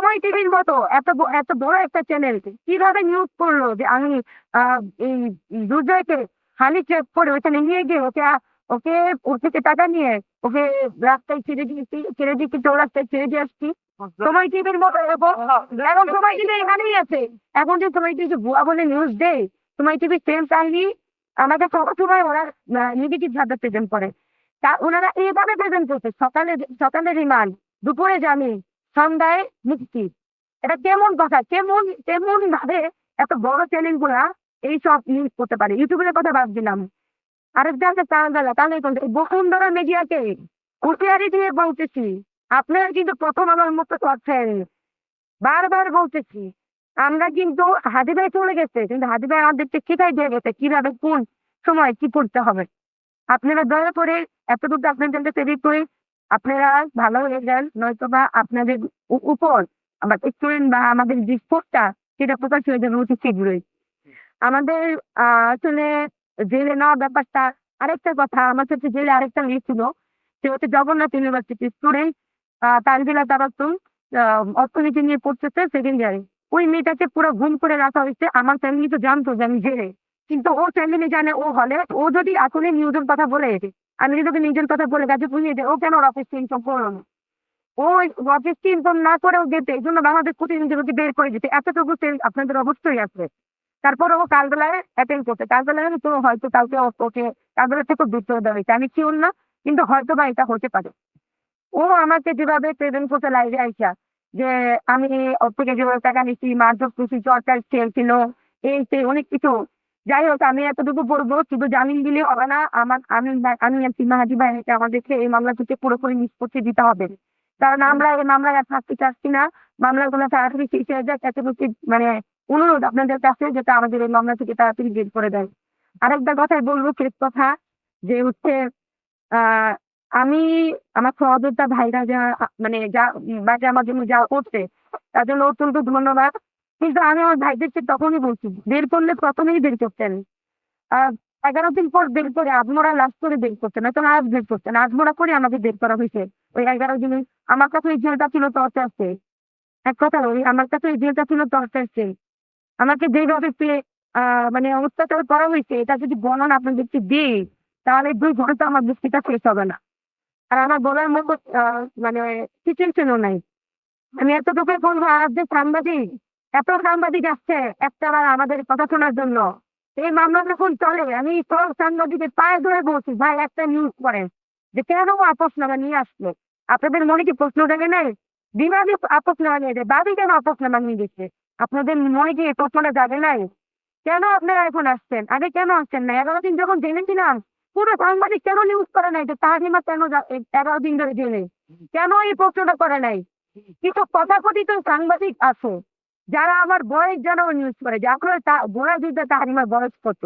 সময় টিভির মতো এত বড় একটা চ্যানেল কিভাবে নিউজ করলো যে আমি এই দুর্জয়কে খালি চেক করে ওখানে নিয়ে গিয়ে ওকে ওর থেকে টাকা নিয়ে ওকে রাস্তায় ছেড়ে দিয়ে চৌরাস্তায় ছেড়ে দিয়ে আসছি। সময় টিভির মতো এখন সময় টিভি এখানেই আছে। এখন যে সময় টিভি ভুয়া বলে নিউজ দেয়, সময় টিভি সেম কাহিনী আমাকে সবসময় ওরা নেগেটিভ ভাবে প্রেজেন্ট করে। তা ওনারা এইভাবে প্রেজেন্ট করছে, সকালে রিমান্ড, দুপুরে জামিন, সন্ধ্যায় মুক্তি। এটা কেমন কথা? কেমন ভাবে এত বড় চ্যানেল গুলা এইসব নিউজ করতে পারে? ইউটিউবের কথা বাদ দিলাম, আরেকটা আছে তাহলে বসুন্ধরা মিডিয়াকে হুঁশিয়ারি দিয়ে বলতেছি, আপনারা কিন্তু প্রথম আমার মতো করছেন। বারবার বলতেছি, আমরা কিন্তু হাদি ভাই চলে গেছে, কিন্তু হাদি ভাই আমাদেরকে শিখাই দিয়ে গেছে কিভাবে কোন সময় কি করতে হবে। আপনারা দয়া করে এতটুকু আপনাদের তৈরি করে আপনারা ভালো হয়ে যান, নয়তো বা আপনাদের উপর আমার স্টুডেন্ট বা আমাদের যে স্পোর্টটা সেটা প্রকাশ হয়ে যাবে অতি শীঘ্রই। আমাদের আসলে জেলে নেওয়া ব্যাপারটা আরেকটা কথা। আমার সাথে জেলে আরেকটা মেয়ে ছিল, সে হচ্ছে জগন্নাথ ইউনিভার্সিটির স্টুডেন্ট, তানজিলা তাবাসসুম, অর্থনীতি নিয়ে পড়তেছে সেকেন্ড ইয়ারে। ওই মেয়েটাকে পুরো ঘুম করে রাখা হয়েছে। আমার ফ্যামিলি তো জানতো যে আমি জেলে, কিন্তু ওর ফ্যামিলি জানে ও হলে ও যদি আসলে নিউজের কথা বলে, আমি যদি ওকে নিউজের কথা বলে গাছে পুড়িয়ে দেয়, ও কেন ওর অফিস ইনকাম করলো না? ও অফিস ইনকাম না করেও যেতে, এই জন্য বাংলাদেশ প্রতিনিধিকে বের করে দিতে, এতটুকু আপনাদের অবশ্যই আছে। তারপর ও কালবেলায় অ্যাটেন্ড করতে, কালবেলায় তো হয়তো কালকে ওকে কালবেলা থেকে দূর করে দেওয়া হয়েছে, আমি শিওর না, কিন্তু হয়তো বা এটা হতে পারে। ও আমাকে যেভাবে প্রেজেন্ট করতে লাইভে আইসা যে আমি ওর থেকে যেভাবে টাকা নিচ্ছি, মারধর করছি, চর্চার ছিল, এই সেই অনেক কিছু। যাই হোক, আমি এতটুকু বলবো, শুধু জামিন দিলে হবে না। আমি মাহাদি ভাইকে আমাদেরকে এই মামলা থেকে পুরোপুরি নিষ্পত্তি দিতে হবে, কারণ আমরা এই মামলায় আর থাকতে চাচ্ছি না। মামলাগুলো তাড়াতাড়ি শেষ হয়ে যায়, এতটুকু মানে অনুরোধ আপনাদের কাছে, যেটা আমাদের এই মামলা থেকে তাড়াতাড়ি বের করে দেয়। আরেকটা কথাই বলবো, শেষ কথা, যে হচ্ছে আহ আমি আমার সহযোদ্ধা ভাইরা যা মানে যা বাইরে আমার জন্য যা করছে তার জন্য অত্যন্ত ধন্যবাদ। কিন্তু আমি আমার ভাইদেরকে তখনই বলছি, বের করলে প্রথমেই বের করতেন। আহ 11 দিন পর বের করে আধমরা লাশ করে বের করতেন, নয়তো আজ বের করতেন। আধমরা করে আমাকে বের করা হয়েছে ওই 11 দিনে। আমার কাছে ওই জেলটা ছিল টর্চার। এক কথা বলি, আমার কাছে ওই জেলটা ছিল টর্চার। আমাকে যেভাবে মানে অত্যাচার করা হয়েছে, এটা যদি বর্ণনা আপনাদেরকে দিই তাহলে 2 ঘন্টা আমার বক্তৃতা শেষ হবে না। আর আমার বলার মতো মানে সিচুয়েশনও নাই। আমি এতটুকু বলবো, আর যে সাংবাদিক, এত সাংবাদিক আসছে একটা বার আমাদের কথা শোনার জন্য, এই মামলা যখন চলে আমি সব সাংবাদিকের পায়ে ধরে বলছি, ভাই একটা নিউজ করেন যে কেন আপোষনামা নিয়ে আসলো। আপনাদের মনে কি প্রশ্ন জাগে নাই? বিভাগে আপোষনামা নিয়ে যায়, বাদী কেন আপোষনামা নিয়ে গেছে? আপনাদের মনে কি এই প্রশ্নটা জাগে নাই? কেন আপনারা এখন আসছেন? আগে কেন আসছেন না? 11 দিন যখন জেনেছিলাম, পুরো সাংবাদিক কেন নিউজ করে নাই যে তাহিমা কেন 11 দিন ধরে জেলে? কেন এই প্রশ্নটা করে নাই? কিছু তথাকথিত সাংবাদিক আছে যারা আমার বয়স জানাও নিউজ করে, যে আপনার বয়স দিতে তাহারিমার বয়স কত।